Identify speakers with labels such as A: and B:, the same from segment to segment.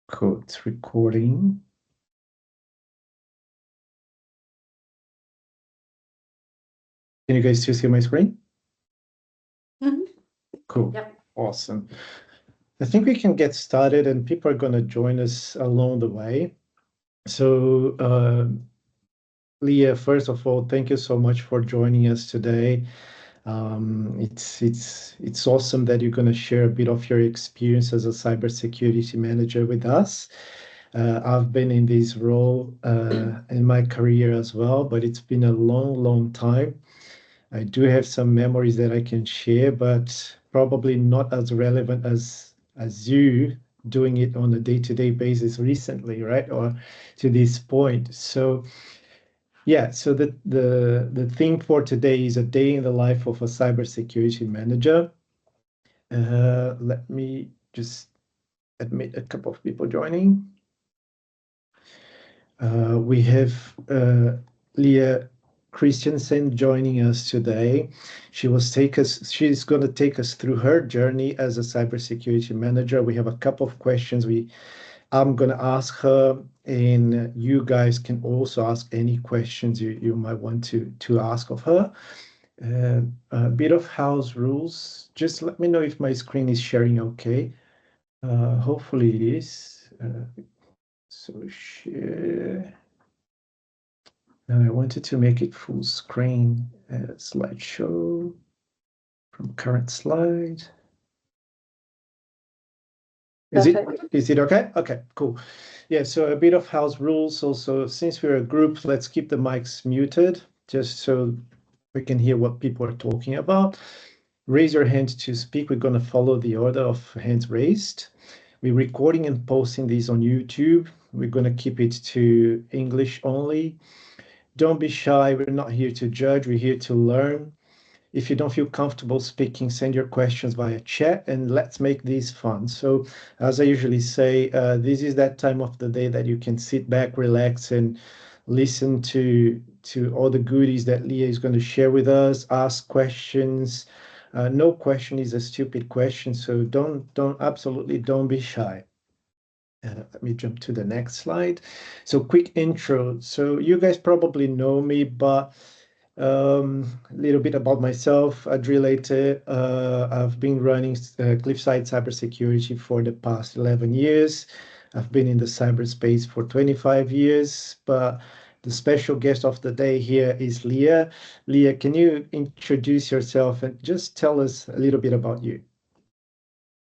A: Cool, it's recording. Can you guys still see my screen? Cool.
B: Yep.
A: Awesome. I think we can get started and people are going to join us along the way. So, Leah, first of all, thank you so much for joining us today. It's awesome that you're going to share a bit of your experience as a cybersecurity manager with us. I've been in this role in my career as well, but it's been a long, long time. I do have some memories that I can share, but probably not as relevant as you doing it on a day-to-day basis recently, right? Or to this point. So yeah, so the theme for today is a day in the life of a cybersecurity manager. Let me just admit a couple of people joining. We have Leah Christiansen joining us today. She's going to take us through her journey as a cybersecurity manager. We have a couple of questions I'm going to ask her, and you guys can also ask any questions you might want to ask of her. A bit of house rules. Just let me know if my screen is sharing okay. Hopefully it is. So share. And I wanted to make it full screen slideshow from current slide. Is it okay? Okay, cool. Yeah, so a bit of house rules. Also, since we're a group, let's keep the mics muted just so we can hear what people are talking about. Raise your hand to speak. We're going to follow the order of hands raised. We're recording and posting these on YouTube. We're going to keep it to English only. Don't be shy. We're not here to judge. We're here to learn. If you don't feel comfortable speaking, send your questions via chat and let's make these fun. So, as I usually say, this is that time of the day that you can sit back, relax, and listen to all the goodies that Leah is going to share with us. Ask questions. No question is a stupid question, so absolutely don't be shy. Let me jump to the next slide. So, quick intro. So, you guys probably know me, but a little bit about myself, Adri Leite. I've been running Cliffside Cybersecurity for the past 11 years. I've been in the cyberspace for 25 years, but the special guest of the day here is Leah. Leah, can you introduce yourself and just tell us a little bit about you?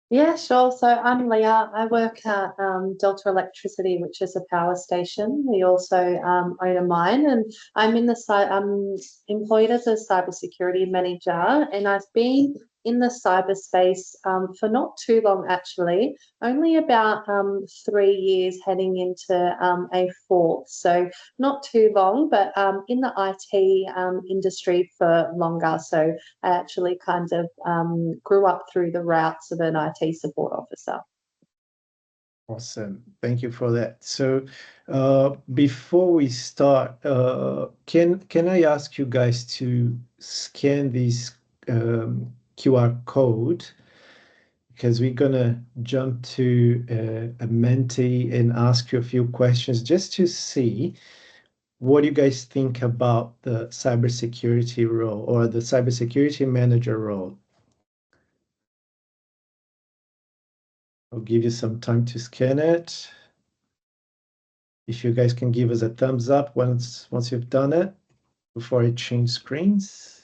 B: Yeah, sure. So I'm Leah. I work at Delta Electricity, which is a power station. We also own a mine, and I'm employed as a cybersecurity manager, and I've been in the cyberspace for not too long, actually, only about 3 years, heading into a fourth. So not too long, but in the IT industry for longer. So I actually kind of grew up through the routes of an IT support officer.
A: Awesome. Thank you for that. So, before we start, can I ask you guys to scan this QR code because we're gonna jump to a Menti and ask you a few questions just to see what you guys think about the cybersecurity role or the cybersecurity manager role. I'll give you some time to scan it. If you guys can give us a thumbs up once you've done it before I change screens.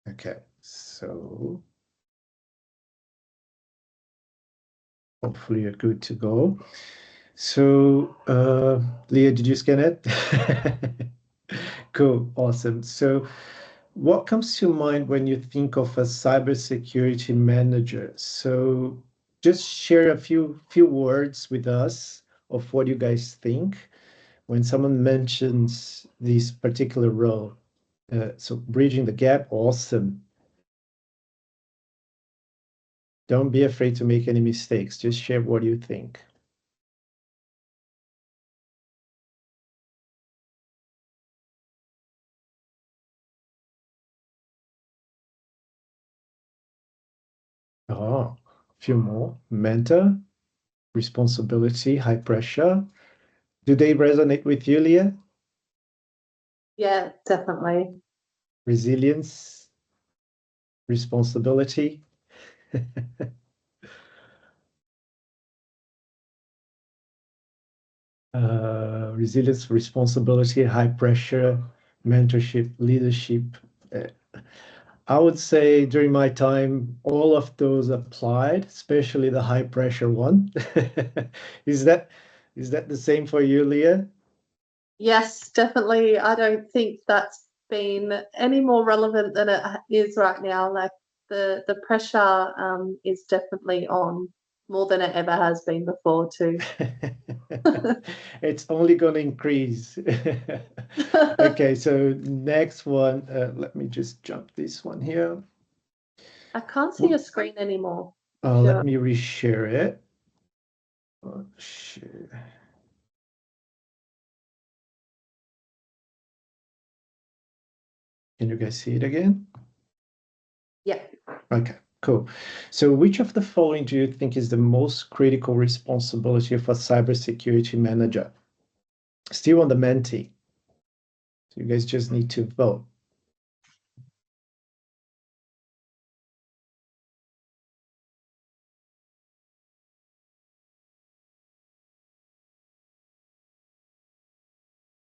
A: Okay, so hopefully you're good to go. So, Leah, did you scan it? Cool, awesome. So, what comes to mind when you think of a cybersecurity manager? So, just share a few words with us of what you guys think when someone mentions this particular role. So, bridging the gap, awesome. Don't be afraid to make any mistakes. Just share what you think. Oh, a few more. Mentor, responsibility, high pressure. Do they resonate with you, Leah?
B: Yeah, definitely.
A: Resilience, responsibility. Resilience, responsibility, high pressure, mentorship, leadership. Uh, I would say during my time, all of those applied, especially the high pressure one. Is that is that the same for you, Leah?
B: Yes, definitely. I don't think that's been any more relevant than it is right now. Like the pressure is definitely on more than it ever has been before too.
A: It's only going to increase. Okay, so next one, let me just jump this one here.
B: I can't see your screen anymore. If
A: Let
B: you're
A: me reshare it. Oh, shit. Can you guys see it again?
B: yeah.
A: Okay, cool. So which of the following do you think is the most critical responsibility of a cybersecurity manager? Still on the Menti. So you guys just need to vote.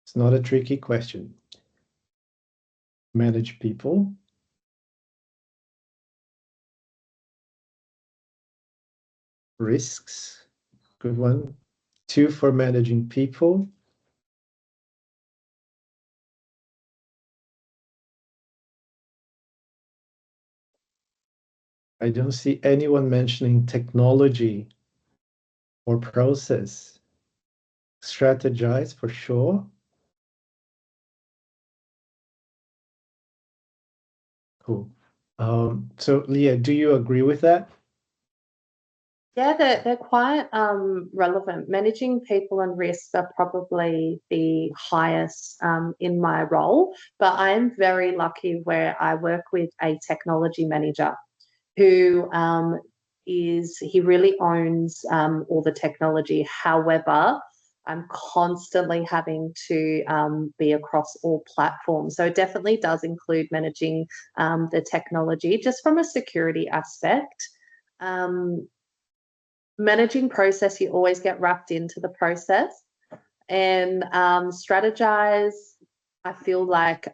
A: It's not a tricky question. Manage people. Risks. Good one. 2 for managing people. I don't see anyone mentioning technology or process. Strategize for sure. Cool. So Leah, do you agree with that?
B: Yeah, they're quite relevant. Managing people and risks are probably the highest in my role, but I am very lucky where I work with a technology manager who he really owns all the technology. However, I'm constantly having to be across all platforms. So it definitely does include managing the technology just from a security aspect. Um, Managing process, you always get wrapped into the process and strategize. I feel like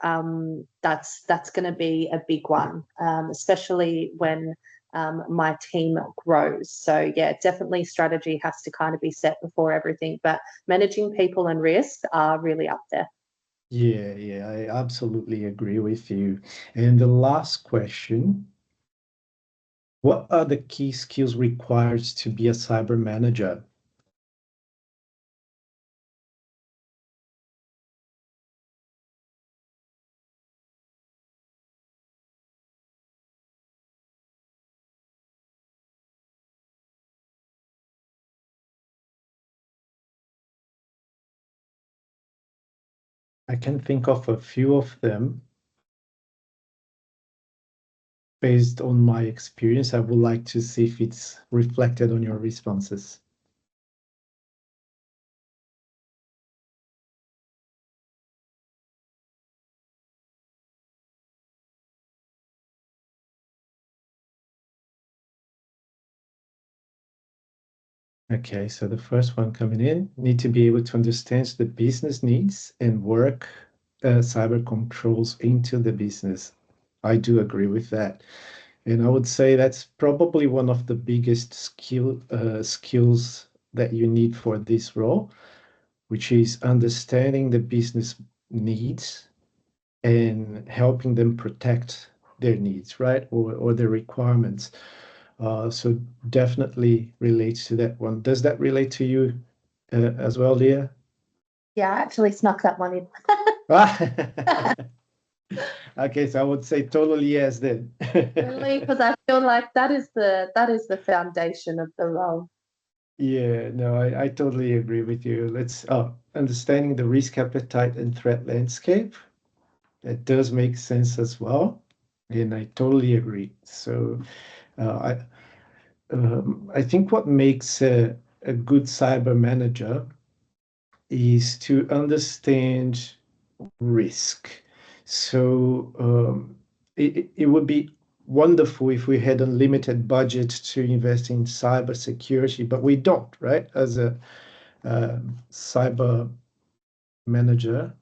B: that's going to be a big one, especially when my team grows. So yeah, definitely strategy has to kind of be set before everything, but managing people and risk are really up there.
A: Yeah, I absolutely agree with you. And the last question, what are the key skills required to be a cyber manager? I can think of a few of them based on my experience. I would like to see if it's reflected on your responses. Okay, so the first one coming in, need to be able to understand the business needs and work cyber controls into the business. I do agree with that. And I would say that's probably one of the biggest skills that you need for this role, which is understanding the business needs and helping them protect their needs, right? Or their requirements. So definitely relates to that one. Does that relate to you as well, Leah?
B: Yeah, I actually snuck that one in.
A: Okay, so I would say totally yes then.
B: Really, because I feel like that is the foundation of the role.
A: Yeah, no, I totally agree with you. Let's understanding the risk appetite and threat landscape. That does make sense as well. And I totally agree. So I I think what makes a good cyber manager is to understand risk. So it would be wonderful if we had unlimited budget to invest in cybersecurity, but we don't, right? As a cyber manager.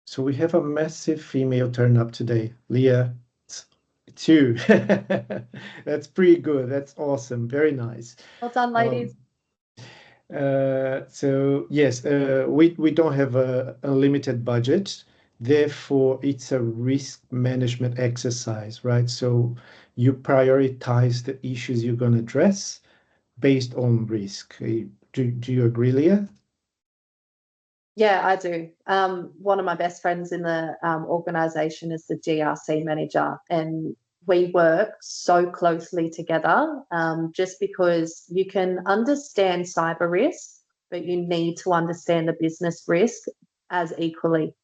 A: So we have a massive female turn up today. Leah, two. That's pretty good. That's awesome. Very nice.
B: Well done, ladies.
A: So yes, we don't have a unlimited budget. Therefore, it's a risk management exercise, right? So you prioritize the issues you're going to address based on risk. Do you agree, Leah?
B: Yeah, I do. One of my best friends in the organization is the GRC manager, and we work so closely together just because you can understand cyber risk, but you need to understand the business risk as equally.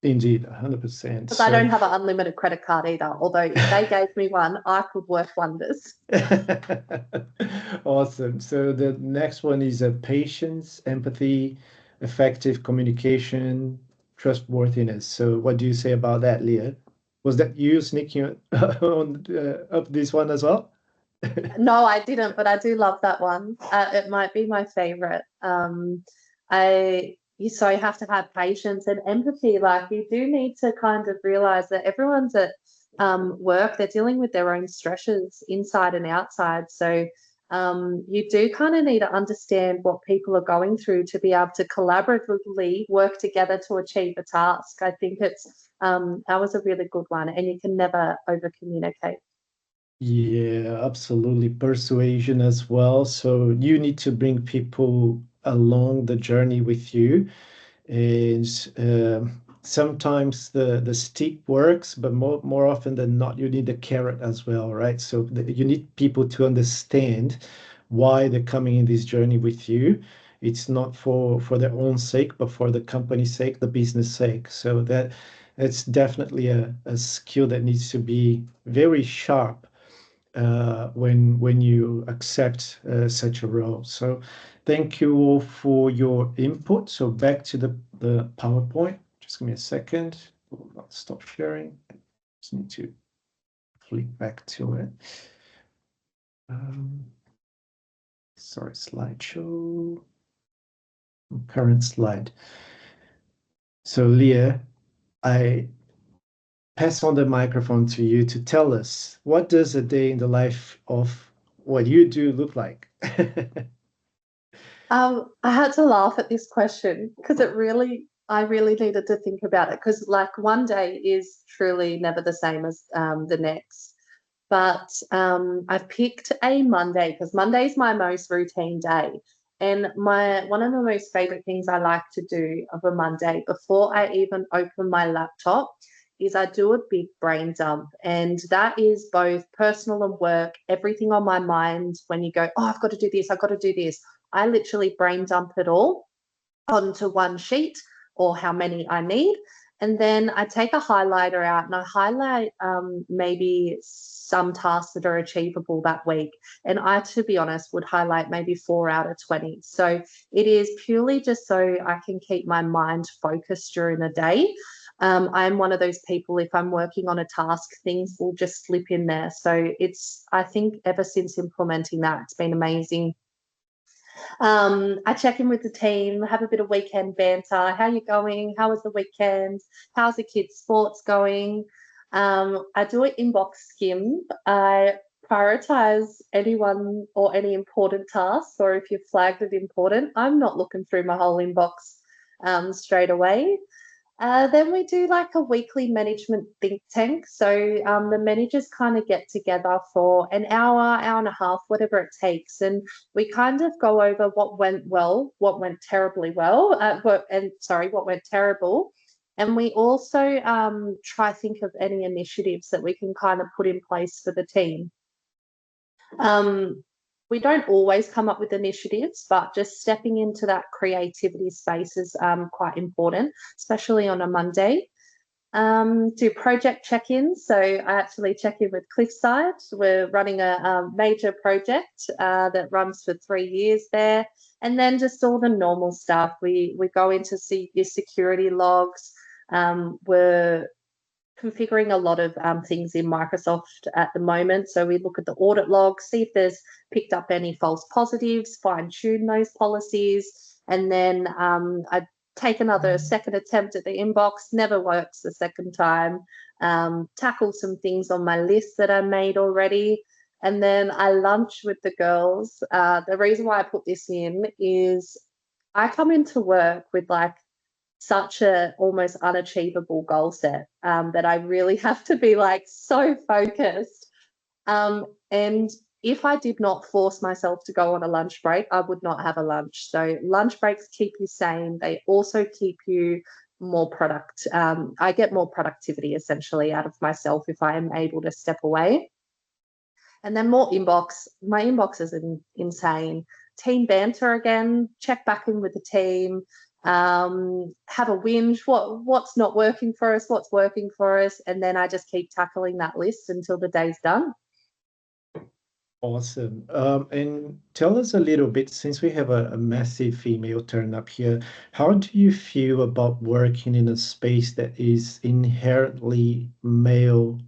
A: Indeed, 100%.
B: Because I don't have an unlimited credit card either, although if they gave me one, I could work wonders.
A: Awesome. So the next one is patience, empathy, effective communication, trustworthiness. So what do you say about that, Leah? Was that you sneaking on up this one as well?
B: No, I didn't, but I do love that one. It might be my favorite. You have to have patience and empathy. Like you do need to kind of realize that everyone's at work, they're dealing with their own stresses inside and outside. So you do kind of need to understand what people are going through to be able to collaboratively work together to achieve a task. I think that was a really good one, and you can never over communicate.
A: Yeah, absolutely. Persuasion as well. So you need to bring people along the journey with you. And sometimes the stick works, but more often than not, you need the carrot as well, right? So you need people to understand why they're coming in this journey with you. It's not for their own sake, but for the company's sake, the business sake. So that's definitely a skill that needs to be very sharp when you accept such a role. So thank you all for your input. So back to the PowerPoint. Just give me a second. Will not stop sharing. Just need to flick back to it. Sorry, slideshow. Current slide. So Leah, I pass on the microphone to you to tell us, what does a day in the life of what you do look like?
B: I had to laugh at this question because I really needed to think about it because, like, one day is truly never the same as the next. But I've picked a Monday because Monday is my most routine day. And one of the most favorite things I like to do of a Monday before I even open my laptop is I do a big brain dump. And that is both personal and work, everything on my mind when you go, oh, I've got to do this, I've got to do this. I literally brain dump it all onto one sheet or how many I need. And then I take a highlighter out and I highlight maybe some tasks that are achievable that week. And I, to be honest, would highlight maybe 4 out of 20. So it is purely just so I can keep my mind focused during the day. I'm one of those people, if I'm working on a task, things will just slip in there. So I think ever since implementing that, it's been amazing. I check in with the team, have a bit of weekend banter. How are you going? How was the weekend? How's the kids' sports going? I do an inbox skim. I prioritize anyone or any important tasks, or if you've flagged it important, I'm not looking through my whole inbox straight away. Then we do like a weekly management think tank. So the managers kind of get together for an hour, hour and a half, whatever it takes. And we kind of go over what went well, what went terribly well, what went terrible. And we also try think of any initiatives that we can kind of put in place for the team. We don't always come up with initiatives, but just stepping into that creativity space is quite important, especially on a Monday. Do project check-ins. So I actually check in with Cliffside. We're running a major project that runs for 3 years there. And then just all the normal stuff. We go into see your security logs. We're configuring a lot of things in Microsoft at the moment. So we look at the audit log, see if there's picked up any false positives, fine-tune those policies. And then I take another second attempt at the inbox, never works the second time, tackle some things on my list that I made already. And then I lunch with the girls. The reason why I put this in is I come into work with like such a almost unachievable goal set that I really have to be like so focused. And if I did not force myself to go on a lunch break, I would not have a lunch. So lunch breaks keep you sane. They also keep you more I get more productivity essentially out of myself if I am able to step away. And then more inbox. My inbox is insane. Team banter again, check back in with the team, have a whinge, what's not working for us, what's working for us, and then I just keep tackling that list until the day's done.
A: Awesome. And tell us a little bit, since we have a massive female turn up here, how do you feel about working in a space that is inherently male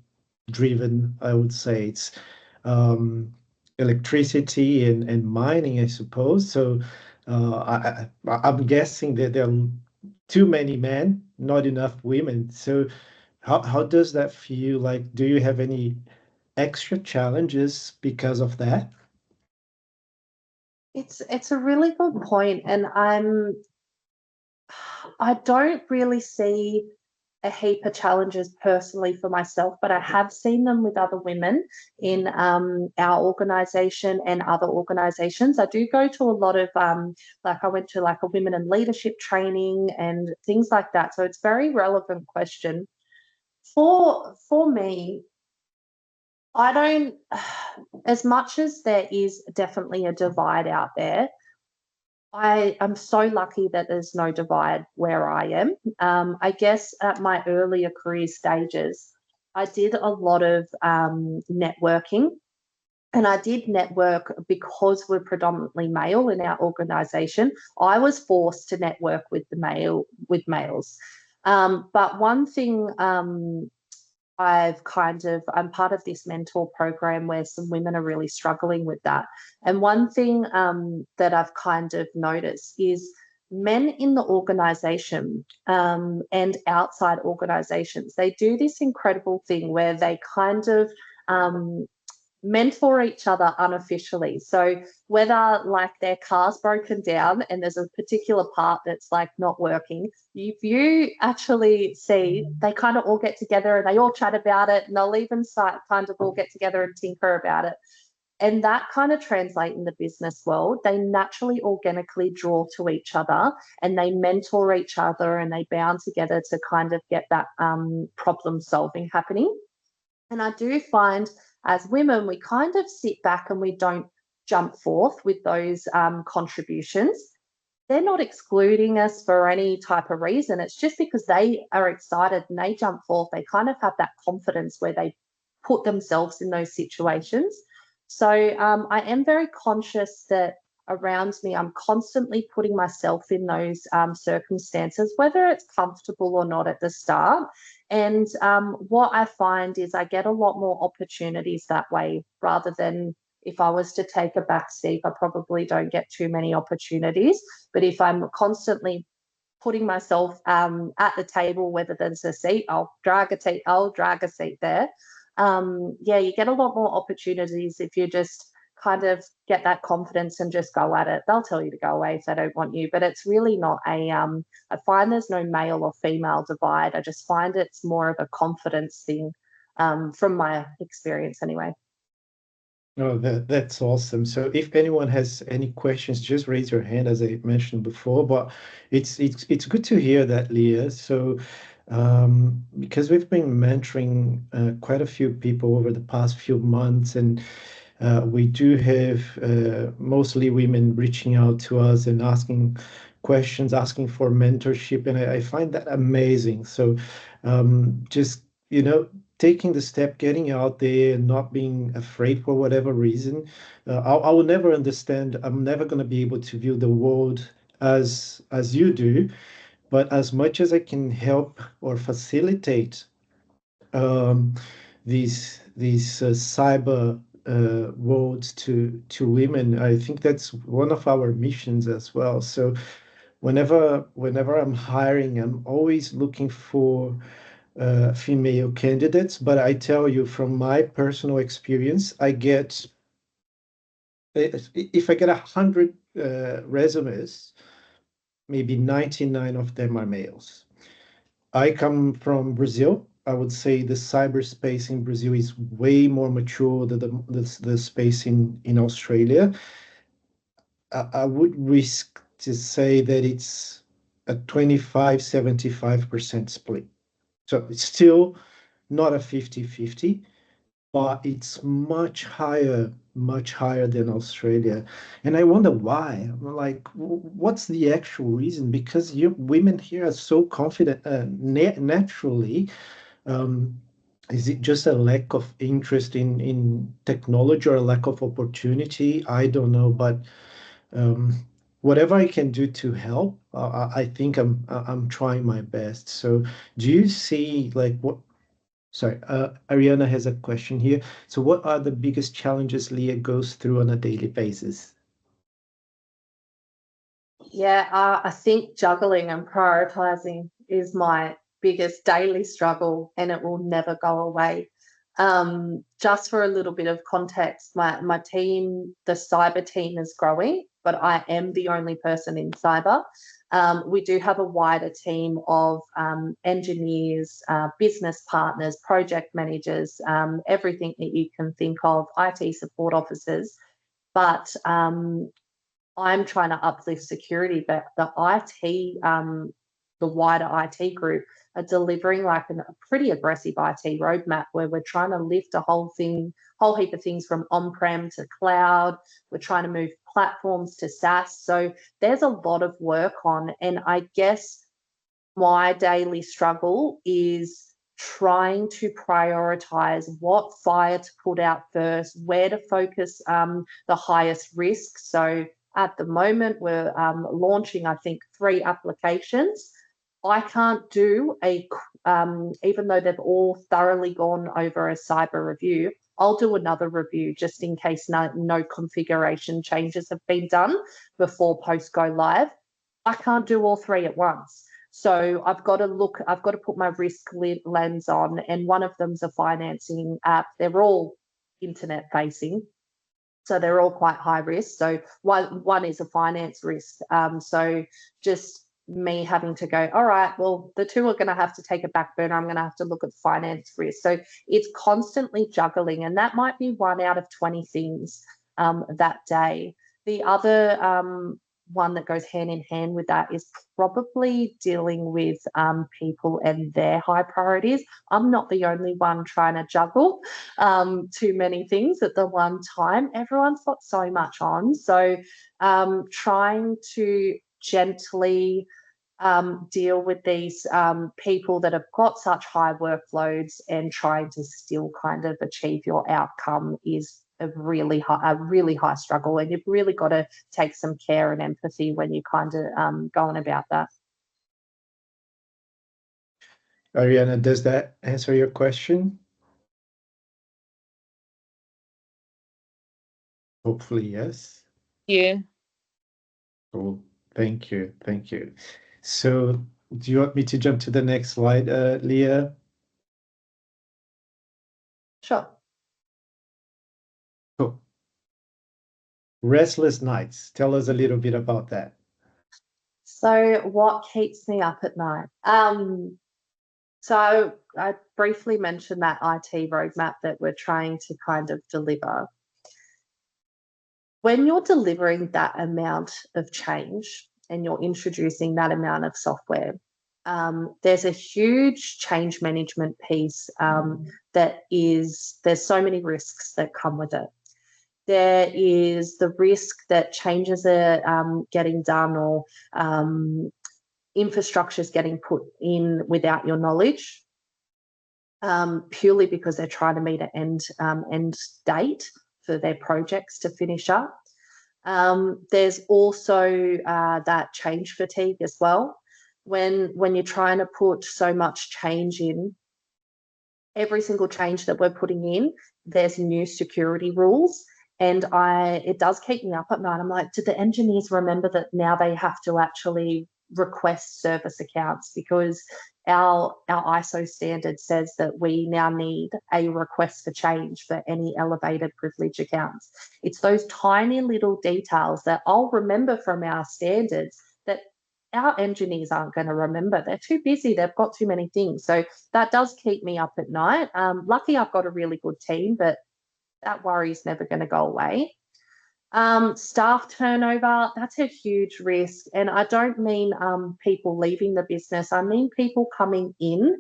A: driven? I would say it's electricity and mining, I suppose. So I'm guessing that there are too many men, not enough women. So how does that feel like? Do you have any extra challenges because of that?
B: It's a really good point, and I don't really see a heap of challenges personally for myself, but I have seen them with other women in our organisation and other organisations. I do go to a lot of like I went to like a women in leadership training and things like that. So it's a very relevant question. For me, I don't, as much as there is definitely a divide out there, I am so lucky that there's no divide where I am. I guess at my earlier career stages, I did a lot of networking, and I did network because we're predominantly male in our organisation. I was forced to network with males. But one thing I'm part of this mentor program where some women are really struggling with that. And one thing that I've kind of noticed is men in the organization and outside organizations, they do this incredible thing where they kind of mentor each other unofficially. So whether like their car's broken down and there's a particular part that's like not working, if you actually see, they kind of all get together and they all chat about it, and they'll even kind of all get together and tinker about it. And that kind of translates in the business world. They naturally organically draw to each other and they mentor each other and they bound together to kind of get that problem solving happening. And I do find as women, we kind of sit back and we don't jump forth with those contributions. They're not excluding us for any type of reason. It's just because they are excited and they jump forth. They kind of have that confidence where they put themselves in those situations. So I am very conscious that around me, I'm constantly putting myself in those circumstances, whether it's comfortable or not at the start. And what I find is I get a lot more opportunities that way rather than if I was to take a back seat, I probably don't get too many opportunities. But if I'm constantly putting myself at the table, whether there's a seat, I'll drag a seat there. Yeah, you get a lot more opportunities if you just kind of get that confidence and just go at it. They'll tell you to go away if they don't want you, but it's really not I find there's no male or female divide. I just find it's more of a confidence thing from my experience anyway.
A: Oh, that's awesome. So if anyone has any questions, just raise your hand, as I mentioned before. But it's good to hear that, Leah. So because we've been mentoring quite a few people over the past few months, and we do have mostly women reaching out to us and asking questions, asking for mentorship, and I find that amazing. So just, taking the step, getting out there and not being afraid for whatever reason. I will never understand. I'm never going to be able to view the world as you do, but as much as I can help or facilitate um, these cyber worlds to women, I think that's one of our missions as well. So whenever I'm hiring, I'm always looking for female candidates. But I tell you, from my personal experience, if I get 100 resumes, maybe 99 of them are males. I come from Brazil. I would say the cyberspace in Brazil is way more mature than the space in Australia. I would risk to say that it's a 25-75% split. So it's still not a 50-50, but it's much higher than Australia. And I wonder why. I'm like, what's the actual reason? Because you women here are so confident naturally. Um, is it just a lack of interest in technology or a lack of opportunity? I don't know, but um, whatever I can do to help, I think I'm trying my best. So, do you see like what? Sorry, Ariana has a question here. So, what are the biggest challenges Leah goes through on a daily basis?
B: Yeah, I think juggling and prioritizing is my biggest daily struggle, and it will never go away. Just for a little bit of context, my team, the cyber team, is growing, but I am the only person in cyber. We do have a wider team of engineers, business partners, project managers, everything that you can think of, IT support officers. But I'm trying to uplift security, but the IT, the wider IT group are delivering like a pretty aggressive IT roadmap where we're trying to lift a whole heap of things from on-prem to cloud. We're trying to move platforms to SaaS. So there's a lot of work on, and I guess my daily struggle is trying to prioritize what fire to put out first, where to focus the highest risk. So at the moment, we're launching, I think, 3 applications. I can't do even though they've all thoroughly gone over a cyber review, I'll do another review just in case no configuration changes have been done before post go live. I can't do all 3 at once. So I've got to put my risk lens on, and one of them's a financing app. They're all internet facing, so they're all quite high risk. So one is a finance risk. So just me having to go, all right, well, the 2 are going to have to take a back burner. I'm going to have to look at finance risk. So it's constantly juggling, and that might be 1 out of 20 things that day. The other one that goes hand in hand with that is probably dealing with people and their high priorities. I'm not the only one trying to juggle too many things at the one time. Everyone's got so much on. So trying to gently deal with these people that have got such high workloads and trying to still kind of achieve your outcome is a really high struggle, and you've really got to take some care and empathy when you kind of going about that.
A: Ariana, does that answer your question? Hopefully, yes.
C: Yeah.
A: Cool. Thank you. Thank you. So, do you want me to jump to the next slide, Leah?
B: Sure.
A: Cool. Restless nights. Tell us a little bit about that.
B: So what keeps me up at night? So I briefly mentioned that IT roadmap that we're trying to kind of deliver. When you're delivering that amount of change and you're introducing that amount of software, there's a huge change management piece there's so many risks that come with it. There is the risk that changes are getting done, or infrastructure is getting put in without your knowledge, purely because they're trying to meet an end date for their projects to finish up. There's also that change fatigue as well. When you're trying to put so much change in, every single change that we're putting in, there's new security rules. And it does keep me up at night. I'm like, did the engineers remember that now they have to actually request service accounts, because our ISO standard says that we now need a request for change for any elevated privilege accounts. It's those tiny little details that I'll remember from our standards that our engineers aren't going to remember. They're too busy. They've got too many things. So that does keep me up at night. Lucky I've got a really good team, but that worry is never going to go away. Staff turnover, that's a huge risk. And I don't mean people leaving the business. I mean people coming in.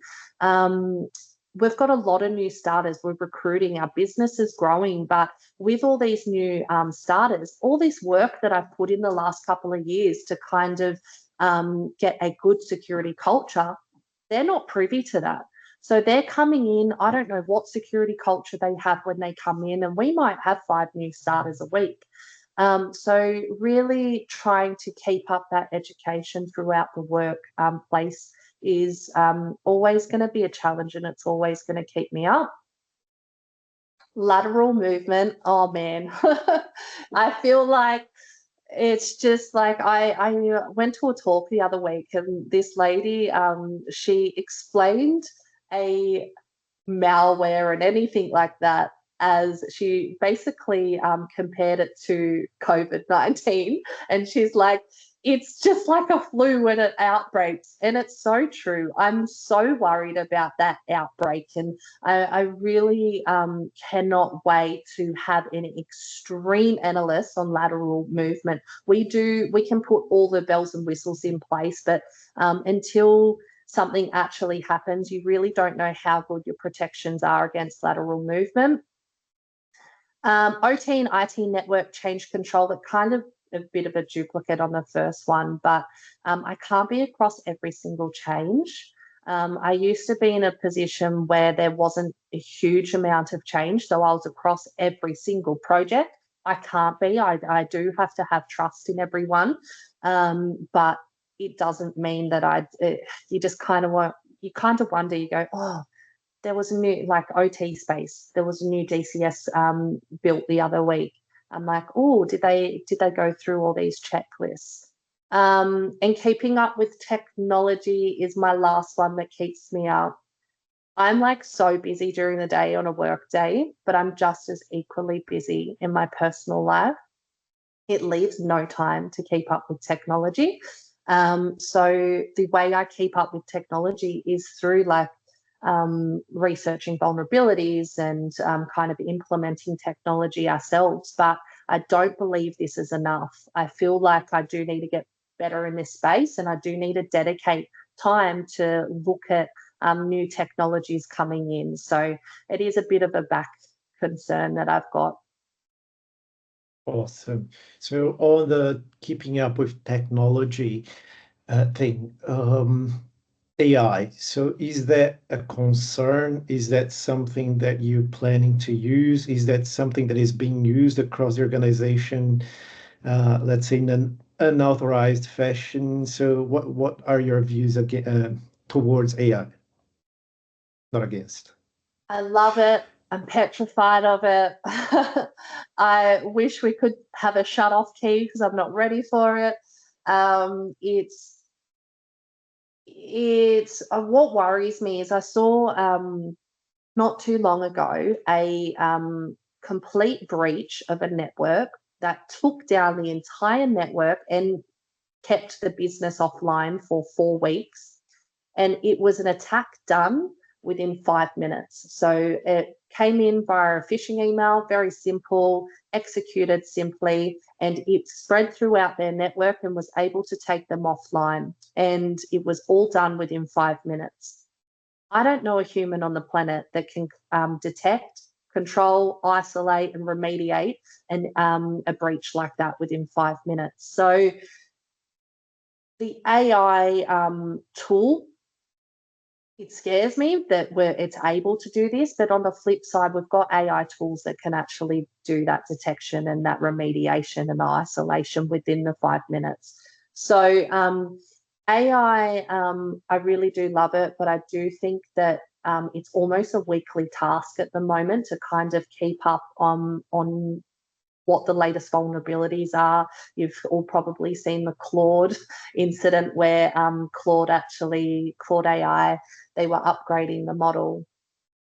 B: We've got a lot of new starters. We're recruiting. Our business is growing. But with all these new starters, all this work that I've put in the last couple of years to kind of get a good security culture, they're not privy to that. So they're coming in, I don't know what security culture they have when they come in, and we might have 5 new starters a week. So really trying to keep up that education throughout the workplace is always going to be a challenge, and it's always going to keep me up. Lateral movement, oh man, I feel like it's just like I went to a talk the other week, and this lady, she explained a malware and anything like that, as she basically compared it to COVID-19. And she's like, it's just like a flu when it outbreaks. And it's so true. I'm so worried about that outbreak. And I really cannot wait to have an extreme analyst on lateral movement. We can put all the bells and whistles in place, but until something actually happens, you really don't know how good your protections are against lateral movement. OT and IT network change control, that kind of a bit of a duplicate on the first one, but I can't be across every single change. I used to be in a position where there wasn't a huge amount of change, so I was across every single project. I can't be. I do have to have trust in everyone, but it doesn't mean that you just kind of wonder, you go, oh, there was a new, like OT space, there was a new DCS built the other week. I'm like, oh, did they go through all these checklists? And keeping up with technology is my last one that keeps me up. I'm like so busy during the day on a work day, but I'm just as equally busy in my personal life. It leaves no time to keep up with technology. So the way I keep up with technology is through like researching vulnerabilities and kind of implementing technology ourselves. But I don't believe this is enough. I feel like I do need to get better in this space, and I do need to dedicate time to look at new technologies coming in. So it is a bit of a back concern that I've got.
A: Awesome. So on the keeping up with technology thing, AI. So is that a concern? Is that something that you're planning to use? Is that something that is being used across the organization, let's say in an unauthorized fashion? So what are your views towards AI? Not against.
B: I love it. I'm petrified of it. I wish we could have a shut off key because I'm not ready for it. It's what worries me is I saw not too long ago a complete breach of a network that took down the entire network and kept the business offline for 4 weeks. And it was an attack done within 5 minutes. So it came in via a phishing email, very simple, executed simply, and it spread throughout their network and was able to take them offline. And it was all done within 5 minutes. I don't know a human on the planet that can detect, control, isolate, and remediate a breach like that within 5 minutes. So the AI tool, it scares me that it's able to do this, but on the flip side, we've got AI tools that can actually do that detection and that remediation and isolation within the 5 minutes. So AI, I really do love it, but I do think that it's almost a weekly task at the moment to kind of keep up on what the latest vulnerabilities are. You've all probably seen the Claude incident where Claude AI, they were upgrading the model.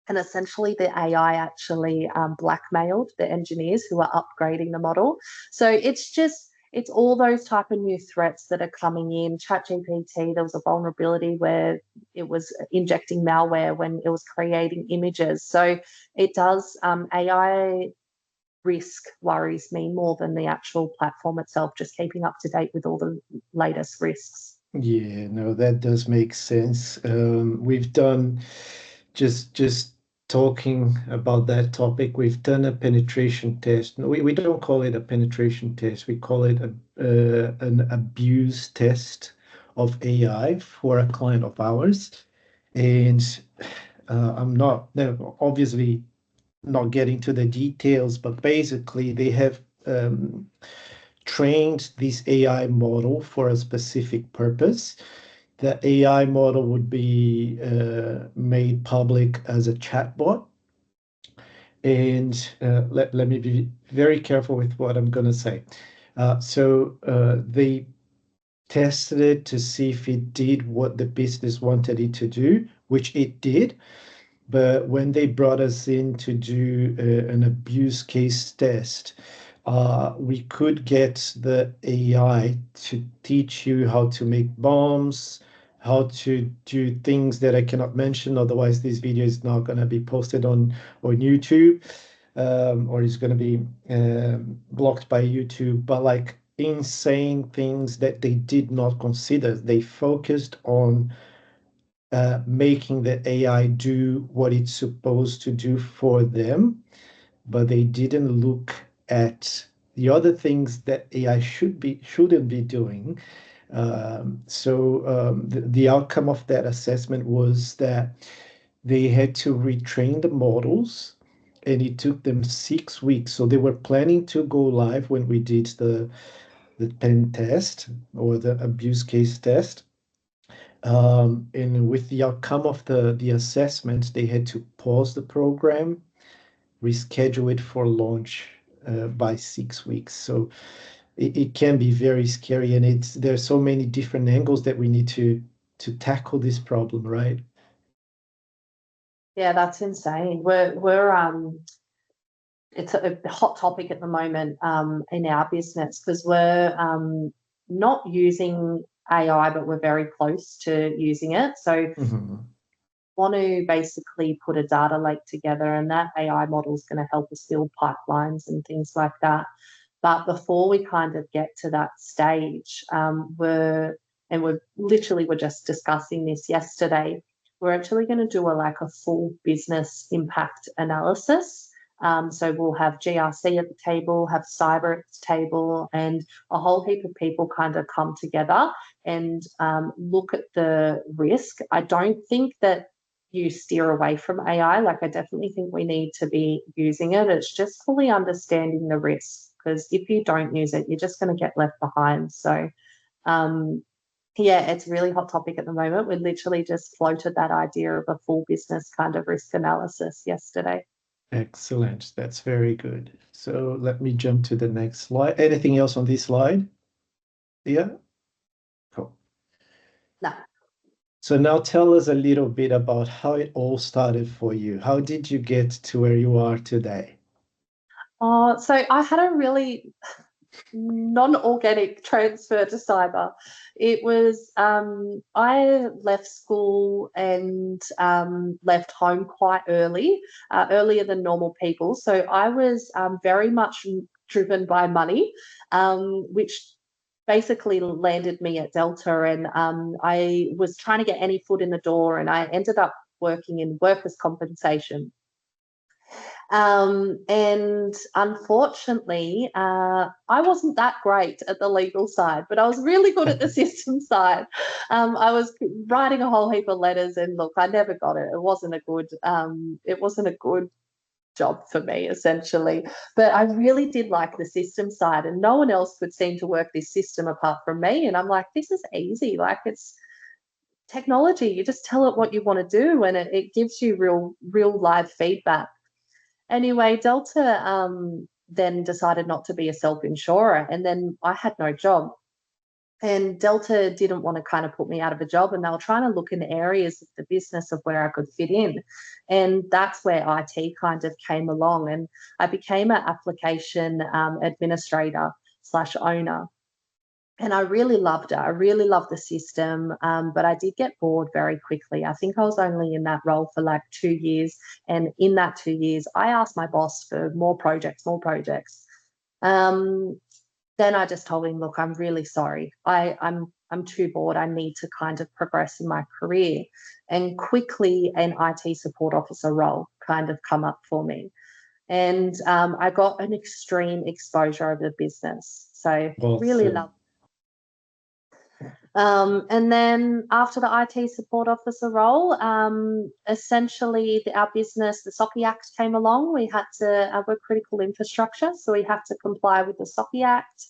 B: And essentially the AI actually blackmailed the engineers who are upgrading the model. So it's all those type of new threats that are coming in. ChatGPT, there was a vulnerability where it was injecting malware when it was creating images. So it does, AI risk worries me more than the actual platform itself, just keeping up to date with all the latest risks.
A: Yeah, no, that does make sense. We've done just talking about that topic. We've done a penetration test. We don't call it a penetration test. We call it an abuse test of AI for a client of ours. And I'm not obviously not getting to the details, but basically they have trained this AI model for a specific purpose. The AI model would be made public as a chatbot. And let me be very careful with what I'm going to say. So they tested it to see if it did what the business wanted it to do, which it did. But when they brought us in to do an abuse case test, we could get the AI to teach you how to make bombs, how to do things that I cannot mention. Otherwise, this video is not going to be posted on YouTube, or is going to be blocked by YouTube. But like insane things that they did not consider. They focused on making the AI do what it's supposed to do for them, but they didn't look at the other things that AI shouldn't be doing. The outcome of that assessment was that they had to retrain the models, and it took them 6 weeks. So they were planning to go live when we did the pen test or the abuse case test. And with the outcome of the assessment, they had to pause the program, reschedule it for launch by 6 weeks. So it can be very scary, and there's so many different angles that we need to tackle this problem, right?
B: Yeah, that's insane. It's a hot topic at the moment in our business because we're not using AI, but we're very close to using it. So want to basically put a data lake together, and that AI model is going to help us build pipelines and things like that. But before we kind of get to that stage, we're just discussing this yesterday. We're actually going to do a full business impact analysis. So we'll have GRC at the table, have cyber at the table, and a whole heap of people kind of come together and look at the risk. I don't think that you steer away from AI. I definitely think we need to be using it. It's just fully understanding the risk, because if you don't use it, you're just going to get left behind. So it's a really hot topic at the moment. We literally just floated that idea of a full business kind of risk analysis yesterday.
A: Excellent. That's very good. So let me jump to the next slide. Anything else on this slide? Yeah? Cool.
B: No.
A: So now tell us a little bit about how it all started for you. How did you get to where you are today?
B: So I had a really non-organic transfer to cyber. It was I left school and left home quite early, earlier than normal people. So I was very much driven by money, which basically landed me at Delta, and I was trying to get any foot in the door, and I ended up working in workers' compensation. And unfortunately, I wasn't that great at the legal side, but I was really good at the system side. I was writing a whole heap of letters, and look, I never got it. It wasn't a good job for me, essentially. But I really did like the system side, and no one else could seem to work this system apart from me. And I'm like, this is easy. Like, it's technology. You just tell it what you want to do, and it gives you real live feedback. Anyway, Delta then decided not to be a self-insurer, and then I had no job. And Delta didn't want to kind of put me out of a job, and they were trying to look in areas of the business of where I could fit in. And that's where IT kind of came along, and I became an application administrator slash owner. And I really loved it. I really loved the system, but I did get bored very quickly. I think I was only in that role for like 2 years. And in that 2 years, I asked my boss for more projects, more projects. Then I just told him, look, I'm really sorry. I'm too bored. I need to kind of progress in my career. And quickly an IT support officer role kind of come up for me. And I got an extreme exposure of the business. So really loved. And then after the IT support officer role, essentially our business, the SOCI Act came along. We had to, we're critical infrastructure, so we have to comply with the SOCI Act.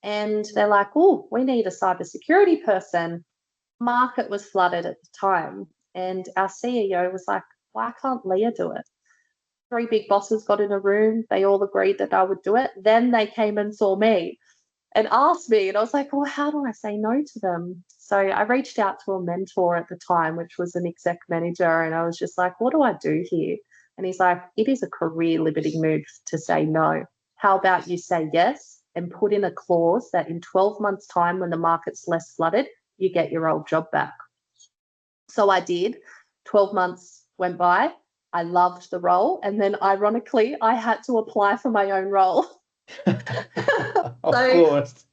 B: And they're like, oh, we need a cybersecurity person. Market was flooded at the time. And our CEO was like, why can't Leah do it? 3 big bosses got in a room. They all agreed that I would do it. Then they came and saw me and asked me, and I was like, well, how do I say no to them? So I reached out to a mentor at the time, which was an exec manager, and I was just like, what do I do here? And he's like, it is a career limiting move to say no. How about you say yes and put in a clause that in 12 months' time, when the market's less flooded, you get your old job back. So I did. 12 months went by. I loved the role. And then ironically, I had to apply for my own role.
A: Of course.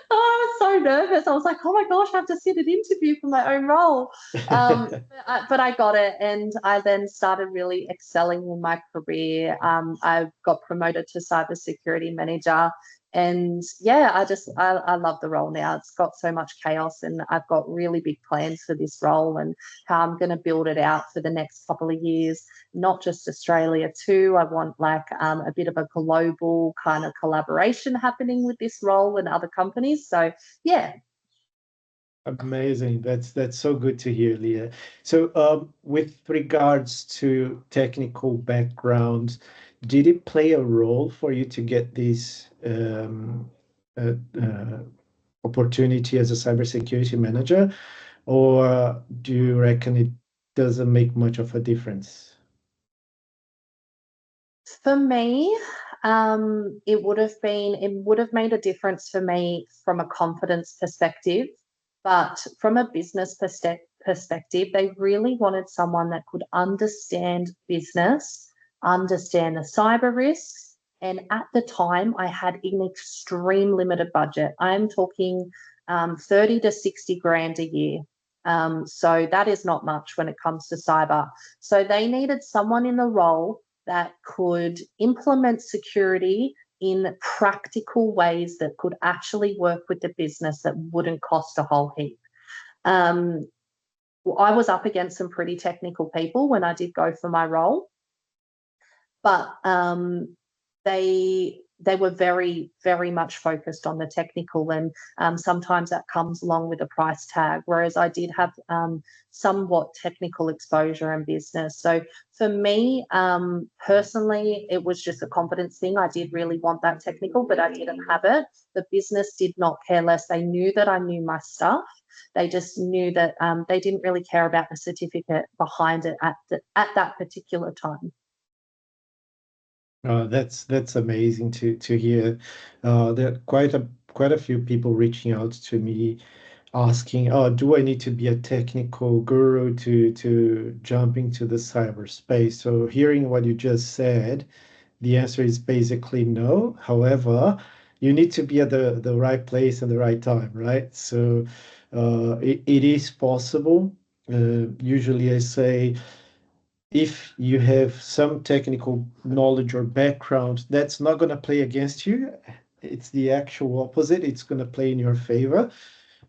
B: I was so nervous. I was like, oh my gosh, I have to sit an interview for my own role. But I got it, and I then started really excelling in my career. I got promoted to Cybersecurity Manager. And yeah, I love the role now. It's got so much chaos, and I've got really big plans for this role and how I'm going to build it out for the next couple of years, not just Australia too. I want like a bit of a global kind of collaboration happening with this role and other companies. So yeah.
A: Amazing. That's so good to hear, Leah. So with regards to technical background, did it play a role for you to get this opportunity as a cybersecurity manager, or do you reckon it doesn't make much of a difference?
B: For me, it would have made a difference for me from a confidence perspective, but from a business perspective, they really wanted someone that could understand business, understand the cyber risks. And at the time, I had an extreme limited budget. I'm talking 30 to 60 grand a year. So that is not much when it comes to cyber. So they needed someone in the role that could implement security in practical ways that could actually work with the business that wouldn't cost a whole heap. I was up against some pretty technical people when I did go for my role, but they were very, very much focused on the technical, and sometimes that comes along with a price tag, whereas I did have somewhat technical exposure in business. So for me, personally, it was just a confidence thing. I did really want that technical, but I didn't have it. The business did not care less. They knew that I knew my stuff. They just knew that they didn't really care about the certificate behind it at that particular time.
A: That's amazing to hear. There are quite a few people reaching out to me asking, "Oh, do I need to be a technical guru to jump into the cyberspace?" So hearing what you just said, the answer is basically no. However, you need to be at the right place and the right time, right? So it is possible. Usually I say if you have some technical knowledge or background, that's not going to play against you. It's the actual opposite. It's going to play in your favor,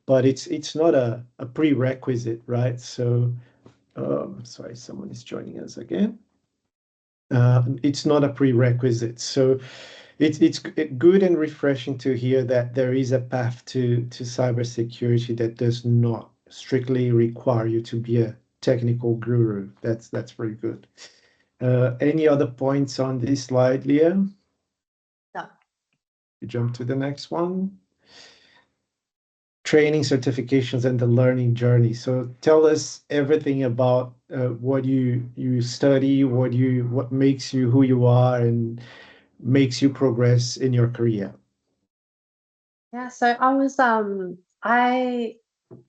A: but it's not a prerequisite, right? So, sorry, someone is joining us again. It's not a prerequisite. So it's good and refreshing to hear that there is a path to cybersecurity that does not strictly require you to be a technical guru. That's very good. Any other points on this slide, Leah?
B: No.
A: You jump to the next one. Training, certifications, and the learning journey. So tell us everything about what you study, what makes you who you are, and makes you progress in your career.
B: Yeah, so I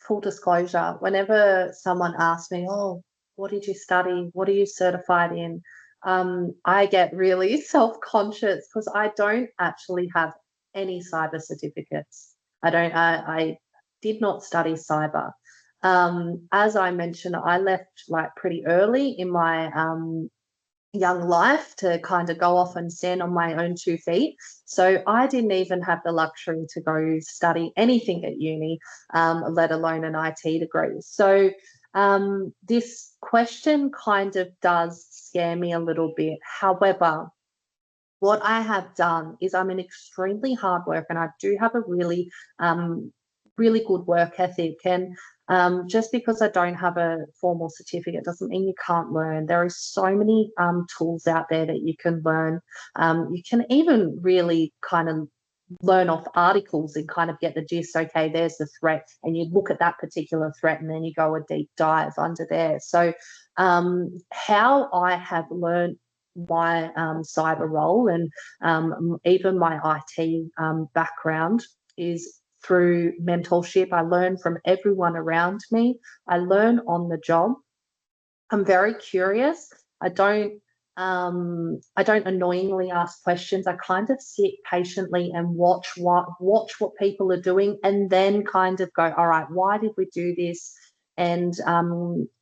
B: full disclosure, whenever someone asks me, oh, what did you study? What are you certified in? I get really self-conscious because I don't actually have any cyber certificates. I did not study cyber. As I mentioned, I left like pretty early in my young life to kind of go off and stand on my own 2 feet. So I didn't even have the luxury to go study anything at uni, let alone an IT degree. So this question kind of does scare me a little bit. However, what I have done is I'm an extremely hard worker and I do have a really good work ethic. And just because I don't have a formal certificate doesn't mean you can't learn. There are so many tools out there that you can learn. You can even really kind of learn off articles and kind of get the gist. Okay, there's the threat, and you look at that particular threat and then you go a deep dive under there. So how I have learned my cyber role and even my IT background is through mentorship. I learn from everyone around me. I learn on the job. I'm very curious. I don't annoyingly ask questions. I kind of sit patiently and watch what people are doing, and then kind of go, all right, why did we do this? And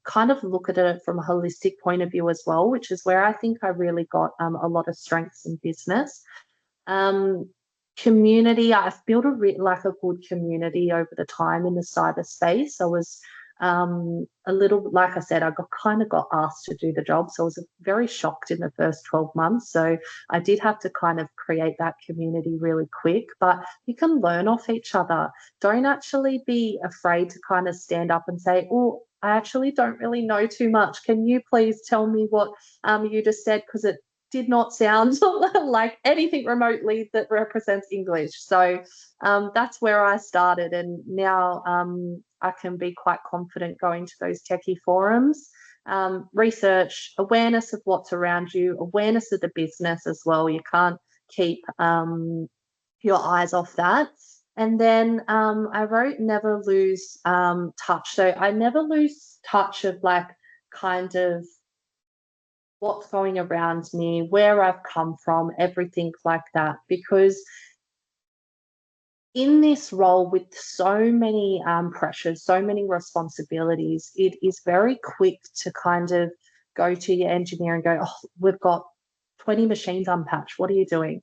B: kind of look at it from a holistic point of view as well, which is where I think I really got a lot of strengths in business. Community, I've built like a good community over the time in the cyberspace. I was a little, like I said, I got asked to do the job, so I was very shocked in the first 12 months. So I did have to kind of create that community really quick, but you can learn off each other. Don't actually be afraid to kind of stand up and say, oh, I actually don't really know too much. Can you please tell me what you just said? Because it did not sound like anything remotely that represents English. So that's where I started, and now I can be quite confident going to those techie forums. Research, awareness of what's around you, awareness of the business as well. You can't keep your eyes off that. And then I wrote never lose touch. So I never lose touch of like kind of what's going around me, where I've come from, everything like that. Because in this role with so many pressures, so many responsibilities, it is very quick to kind of go to your engineer and go, oh, we've got 20 machines unpatched. What are you doing?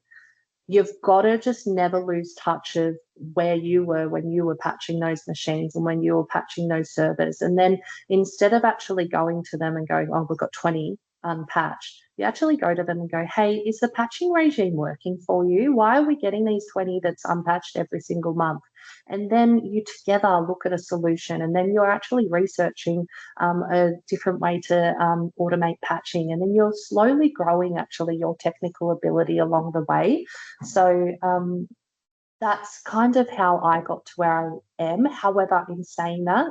B: You've got to just never lose touch of where you were when you were patching those machines and when you were patching those servers. And then instead of actually going to them and going, oh, we've got 20 unpatched, you actually go to them and go, hey, is the patching regime working for you? Why are we getting these 20 that's unpatched every single month? And then you together look at a solution, and then you're actually researching a different way to automate patching, and then you're slowly growing actually your technical ability along the way. So that's kind of how I got to where I am. However, in saying that,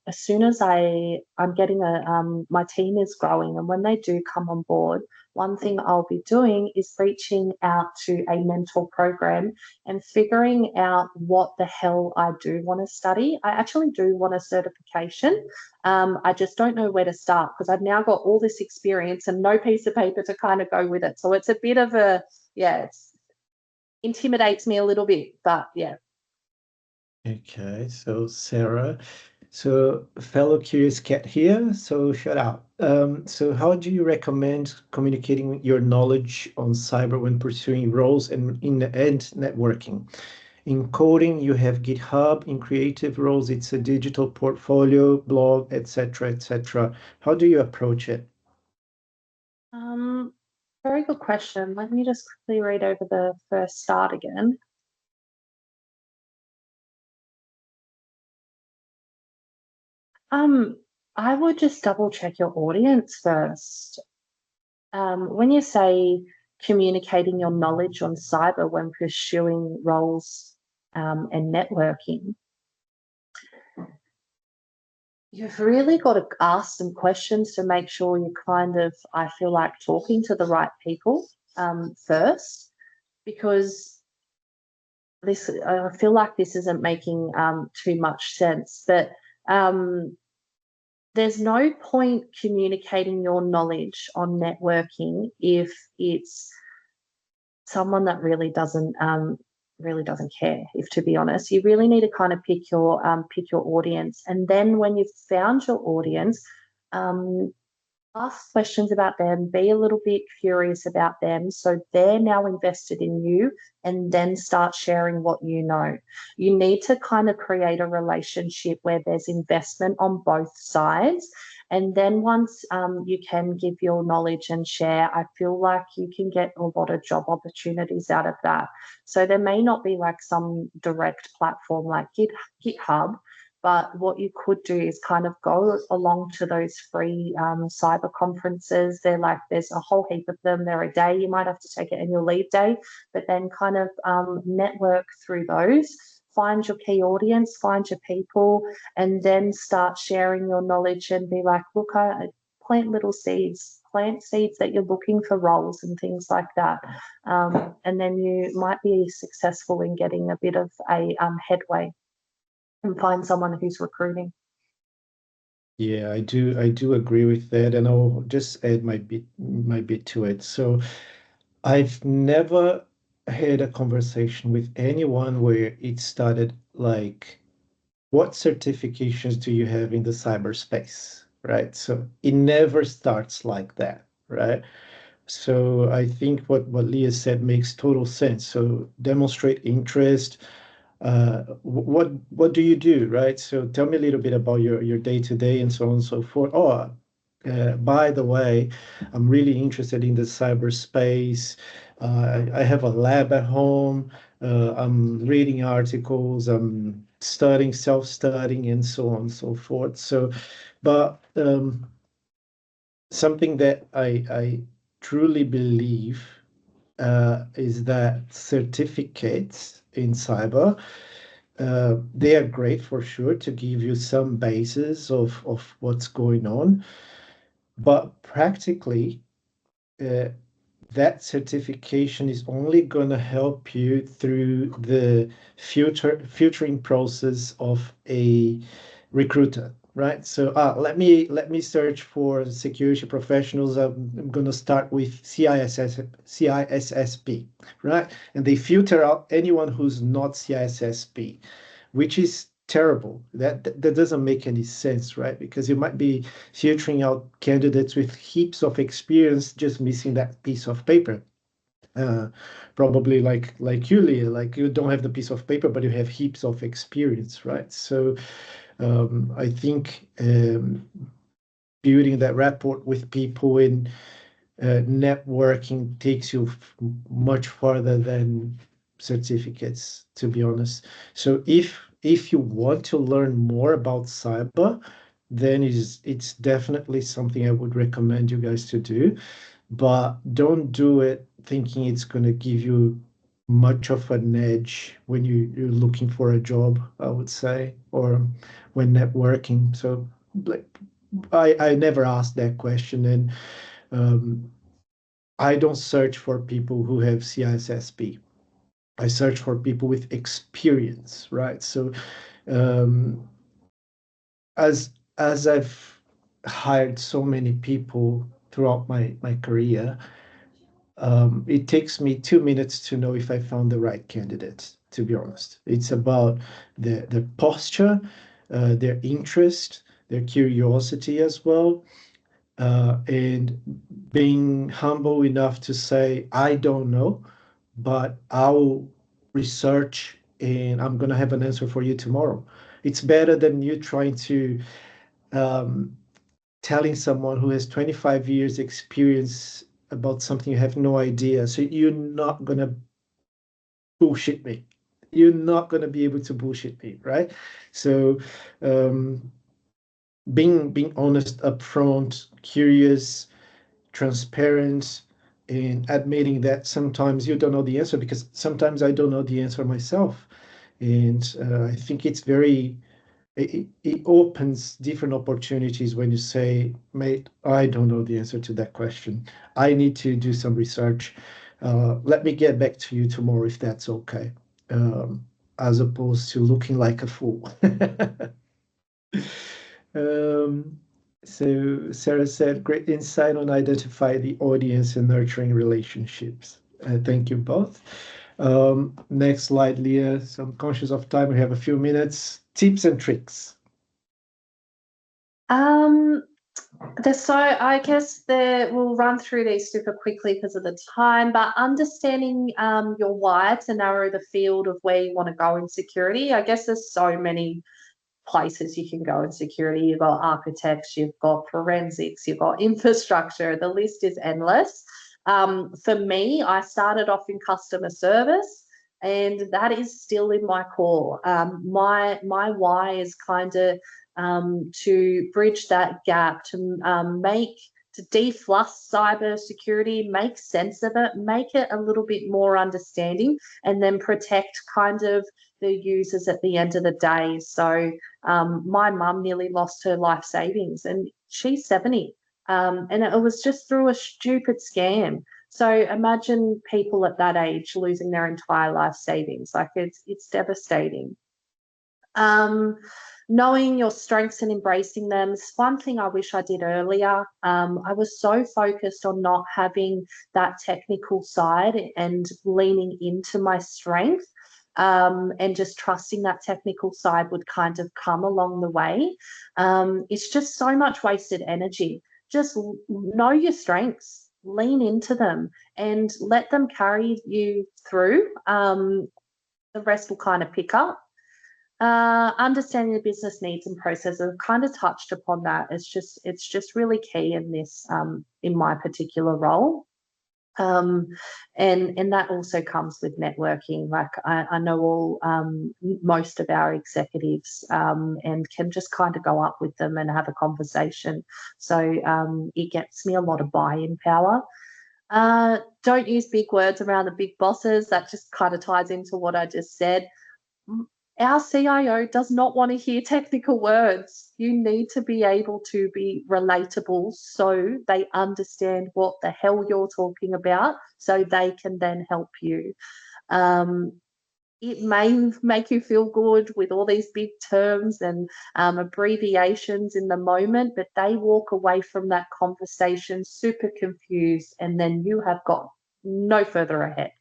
B: as soon as I'm getting my team is growing, and when they do come on board, one thing I'll be doing is reaching out to a mentor program and figuring out what the hell I do want to study. I actually do want a certification. I just don't know where to start because I've now got all this experience and no piece of paper to kind of go with it. So it's a bit of a, it intimidates me a little bit, but yeah.
A: Okay, so Sarah, So, fellow curious cat here. So, shout out. So, how do you recommend communicating your knowledge on cyber when pursuing roles and in the end networking? In coding, you have GitHub. In creative roles, it's a digital portfolio, blog, etc., etc. How do you approach it?
B: Very good question. Let me just quickly read over the first start again. I would just double check your audience first. When you say communicating your knowledge on cyber when pursuing roles and networking, you've really got to ask some questions to make sure you I feel like talking to the right people first, because I feel like this isn't making too much sense. But there's no point communicating your knowledge on networking if it's someone that really doesn't care. If to be honest, you really need to kind of pick your audience, and then when you've found your audience, um, ask questions about them, be a little bit curious about them. So they're now invested in you, and then start sharing what you know. You need to kind of create a relationship where there's investment on both sides. And then once you can give your knowledge and share, I feel like you can get a lot of job opportunities out of that. So there may not be like some direct platform like GitHub, but what you could do is kind of go along to those free cyber conferences. There's a whole heap of them. They're a day. You might have to take an annual leave day, but then kind of network through those. Find your key audience, find your people, and then start sharing your knowledge and be like, look, I plant little seeds, plant seeds that you're looking for roles and things like that. And then you might be successful in getting a bit of a headway and find someone who's recruiting.
A: Yeah, I do agree with that, and I'll just add my bit to it. So I've never had a conversation with anyone where it started like, what certifications do you have in the cyberspace, right? So it never starts like that, right? So I think what Leah said makes total sense. So demonstrate interest. What do you do, right? So tell me a little bit about your day to day and so on and so forth. Oh, by the way, I'm really interested in the cyberspace. I have a lab at home. I'm reading articles. I'm studying, self-studying, and so on and so forth. So, but something that I truly believe is that certificates in cyber, they are great for sure to give you some basis of what's going on, but practically, uh, that certification is only going to help you through the filtering process of a recruiter, right? So let me search for security professionals. I'm going to start with CISSP, right? And they filter out anyone who's not CISSP, which is terrible. That doesn't make any sense, right? Because you might be filtering out candidates with heaps of experience, just missing that piece of paper. Uh, Probably like you, Leah, like you don't have the piece of paper, but you have heaps of experience, right? So I think building that rapport with people in networking takes you much farther than certificates, to be honest. So if you want to learn more about cyber, then it's definitely something I would recommend you guys to do. But don't do it thinking it's going to give you much of an edge when you're looking for a job, I would say, or when networking. So like I never asked that question, and um, I don't search for people who have CISSP. I search for people with experience, right? So um, as I've hired so many people throughout my career, it takes me 2 minutes to know if I found the right candidate, to be honest. It's about the posture, their interest, their curiosity as well, and being humble enough to say, I don't know, but I'll research and I'm going to have an answer for you tomorrow. It's better than you trying to telling someone who has 25 years experience about something you have no idea. So you're not going to bullshit me. You're not going to be able to bullshit me, right? So being honest, upfront, curious, transparent, and admitting that sometimes you don't know the answer, because sometimes I don't know the answer myself. And I think it's very, it opens different opportunities when you say, mate, I don't know the answer to that question. I need to do some research. Let me get back to you tomorrow if that's okay. As opposed to looking like a fool. Um, so Sarah said, great insight on identify the audience and nurturing relationships. Thank you both. Next slide, Leah. So I'm conscious of time. We have a few minutes. Tips and tricks.
B: So I guess we'll run through these super quickly because of the time, but understanding your why to narrow the field of where you want to go in security. I guess there's so many places you can go in security. You've got architects, you've got forensics, you've got infrastructure. The list is endless. For me, I started off in customer service, and that is still in my core. My why is kind of to bridge that gap, to defluff cybersecurity, make sense of it, make it a little bit more understanding, and then protect kind of the users at the end of the day. So my mum nearly lost her life savings, and she's 70. And it was just through a stupid scam. So imagine people at that age losing their entire life savings. Like it's devastating. Knowing your strengths and embracing them is one thing I wish I did earlier. I was so focused on not having that technical side and leaning into my strength, and just trusting that technical side would kind of come along the way. It's just so much wasted energy. Just know your strengths, lean into them, and let them carry you through. The rest will kind of pick up. Understanding the business needs and processes, I've kind of touched upon that. It's just really key in this, in my particular role. And that also comes with networking. Like I know most of our executives, and can just kind of go up with them and have a conversation. So it gets me a lot of buy-in power. Don't use big words around the big bosses. That just kind of ties into what I just said. Our CIO does not want to hear technical words. You need to be able to be relatable so they understand what the hell you're talking about, so they can then help you. It may make you feel good with all these big terms and abbreviations in the moment, but they walk away from that conversation super confused, and then you have got no further ahead.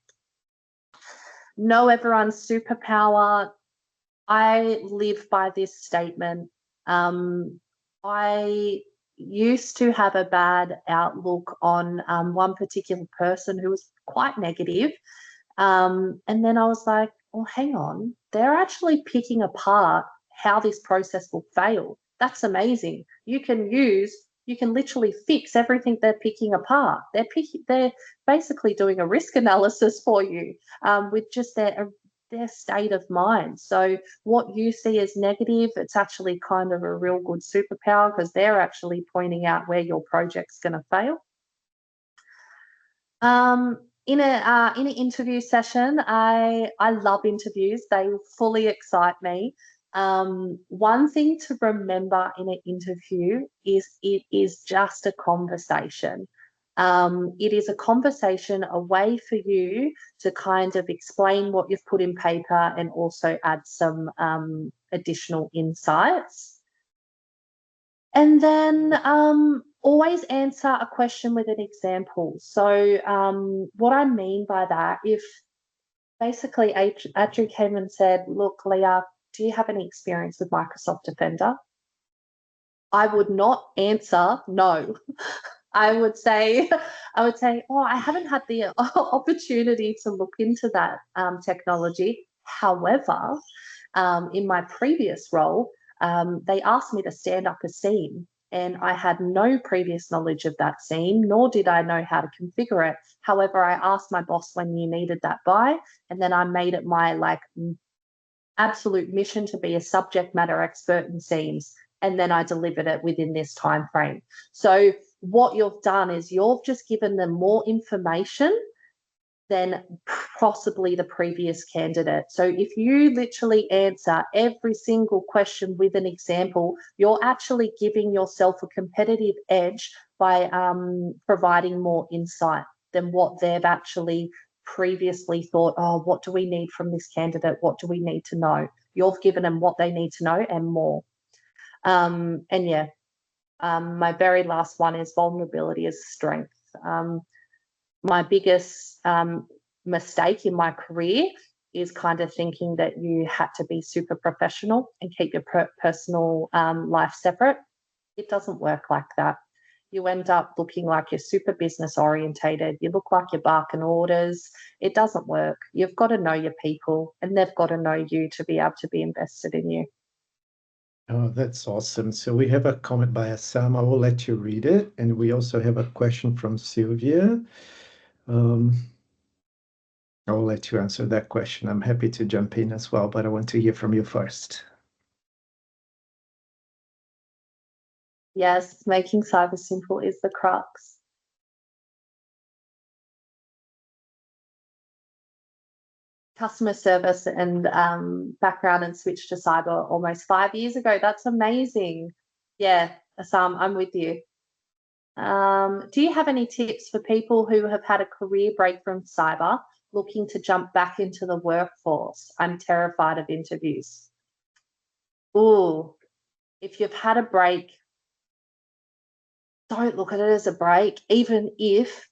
B: Know everyone's superpower. I live by this statement. I used to have a bad outlook on one particular person who was quite negative. And then I was like, well, hang on, they're actually picking apart how this process will fail. That's amazing. You can literally fix everything they're picking apart. They're basically doing a risk analysis for you, with just their state of mind. So what you see as negative, it's actually kind of a real good superpower, because they're actually pointing out where your project's going to fail. In an interview session, I love interviews. They fully excite me. One thing to remember in an interview is it is just a conversation. It is a conversation, a way for you to kind of explain what you've put in paper and also add some additional insights. And then always answer a question with an example. So what I mean by that, if basically Adri came and said, look, Leah, do you have any experience with Microsoft Defender? I would not answer no. I would say, oh, I haven't had the opportunity to look into that technology. However, in my previous role, they asked me to stand up a scene, and I had no previous knowledge of that scene, nor did I know how to configure it. However, I asked my boss when you needed that by, and then I made it my absolute mission to be a subject matter expert in scenes, and then I delivered it within this time frame. So what you've done is you've just given them more information than possibly the previous candidate. So if you literally answer every single question with an example, you're actually giving yourself a competitive edge by providing more insight than what they've actually previously thought, oh, what do we need from this candidate? What do we need to know? You've given them what they need to know and more. My very last one is vulnerability as strength. My biggest mistake in my career is kind of thinking that you had to be super professional and keep your personal life separate. It doesn't work like that. You end up looking like you're super business orientated. You look like you're barking orders. It doesn't work. You've got to know your people, and they've got to know you to be able to be invested in you.
A: Oh, that's awesome. So we have a comment by Assam. I will let you read it. And we also have a question from Sylvia. I will let you answer that question. I'm happy to jump in as well, but I want to hear from you first.
B: Yes, making cyber simple is the crux. Customer service and background and switched to cyber almost 5 years ago. That's amazing. Yeah, Assam, I'm with you. Do you have any tips for people who have had a career break from cyber looking to jump back into the workforce? I'm terrified of interviews. Ooh, if you've had a break, don't look at it as a break, even if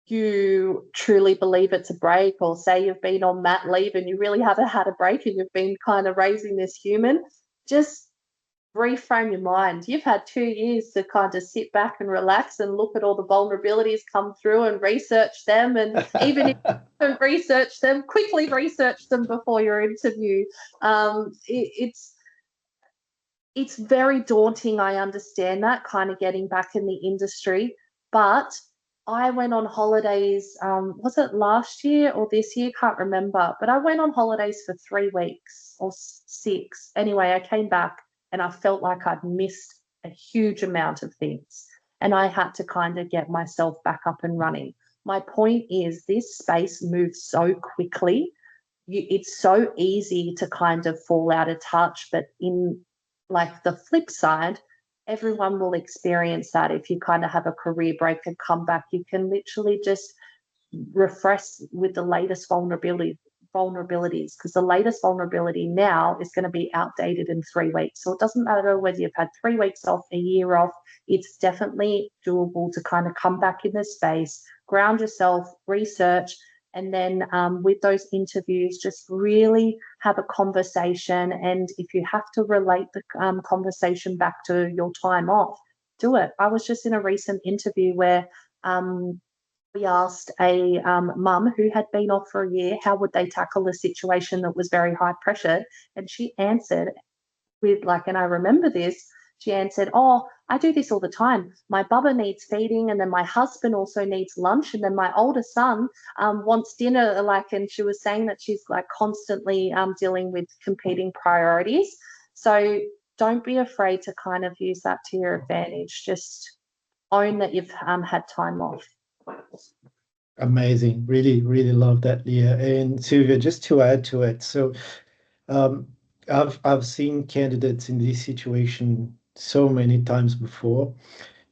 B: you truly believe it's a break, or say you've been on mat leave and you really haven't had a break and you've been kind of raising this human. Just reframe your mind. You've had 2 years to kind of sit back and relax and look at all the vulnerabilities come through and research them. And even if you don't research them, quickly research them before your interview. It's very daunting. I understand that, kind of getting back in the industry, but I went on holidays, was it last year or this year? Can't remember, but I went on holidays for 3 weeks or 6. Anyway, I came back and I felt like I'd missed a huge amount of things, and I had to kind of get myself back up and running. My point is, this space moves so quickly. It's so easy to kind of fall out of touch, but in like the flip side, everyone will experience that. If you kind of have a career break and come back, you can literally just refresh with the latest vulnerabilities, because the latest vulnerability now is going to be outdated in 3 weeks. So it doesn't matter whether you've had 3 weeks off, a year off, it's definitely doable to kind of come back in this space, ground yourself, research, and then with those interviews, just really have a conversation. And if you have to relate the conversation back to your time off, do it. I was just in a recent interview where we asked a mum who had been off for a year, how would they tackle a situation that was very high pressure? And she answered with and I remember this, she answered, oh, I do this all the time. My bubba needs feeding, and then my husband also needs lunch, and then my older son wants dinner. And she was saying that she's constantly dealing with competing priorities. So don't be afraid to kind of use that to your advantage. Just own that you've had time off.
A: Amazing. Really, really love that, Leah. And Sylvia, just to add to it, so I've seen candidates in this situation so many times before,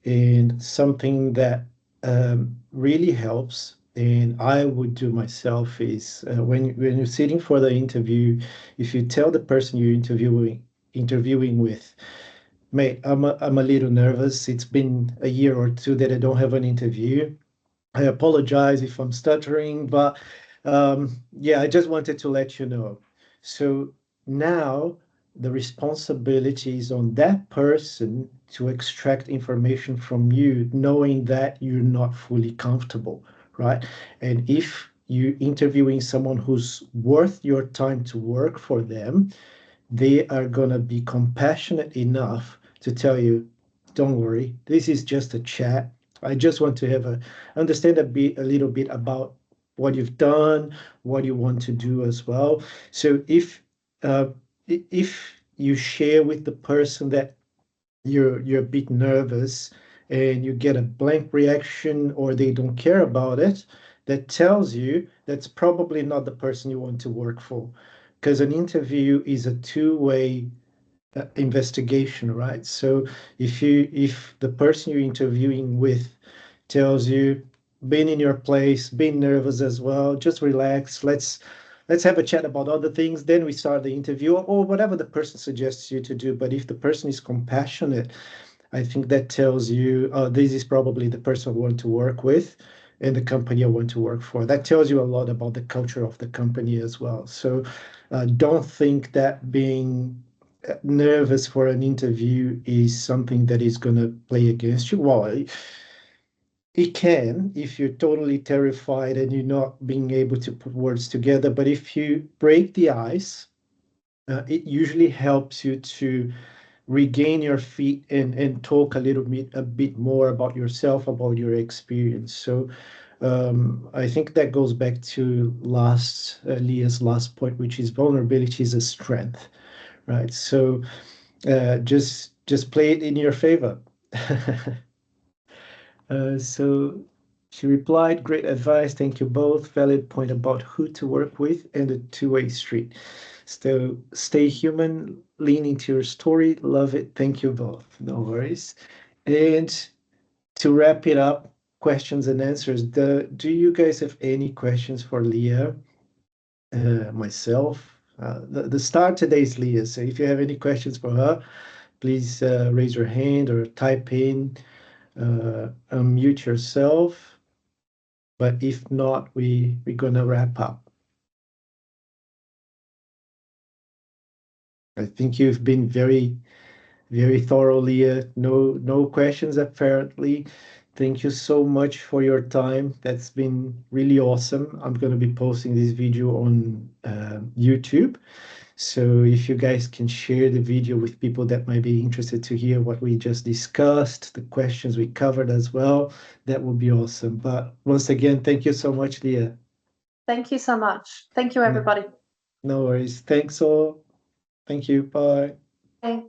A: and something that really helps, and I would do myself, is when you're sitting for the interview, if you tell the person you're interviewing with, mate, I'm a little nervous. It's been a year or two that I don't have an interview. I apologize if I'm stuttering, but yeah, I just wanted to let you know. So now the responsibility is on that person to extract information from you, knowing that you're not fully comfortable, right? And if you're interviewing someone who's worth your time to work for them, they are going to be compassionate enough to tell you, don't worry, this is just a chat. I just want to have understand a little bit about what you've done, what you want to do as well. So uh, if you share with the person that you're a bit nervous and you get a blank reaction or they don't care about it, that tells you that's probably not the person you want to work for, because an interview is a two-way investigation, right? So if the person you're interviewing with tells you, being in your place, being nervous as well, just relax, let's have a chat about other things, then we start the interview, or whatever the person suggests you to do. But if the person is compassionate, I think that tells you, this is probably the person I want to work with and the company I want to work for. That tells you a lot about the culture of the company as well. So don't think that being nervous for an interview is something that is going to play against you. Well, it can if you're totally terrified and you're not being able to put words together. But if you break the ice, it usually helps you to regain your feet and talk a bit more about yourself, about your experience. So I think that goes back to Leah's last point, which is vulnerability is a strength, right? So just play it in your favor. So she replied, great advice. Thank you both. Valid point about who to work with and a two-way street. So stay human, lean into your story. Love it. Thank you both. No worries. And to wrap it up, questions and answers. Do you guys have any questions for Leah? Myself? The start today is Leah. So if you have any questions for her, please raise your hand or type in, unmute yourself. But if not, we're gonna wrap up. I think you've been very, very thorough, Leah. No questions apparently. Thank you so much for your time. That's been really awesome. I'm gonna be posting this video on YouTube. So if you guys can share the video with people that might be interested to hear what we just discussed, the questions we covered as well, that would be awesome. But once again, thank you so much, Leah.
B: Thank you so much. Thank you, everybody.
A: No worries. Thanks all. Thank you. Bye.
B: Okay.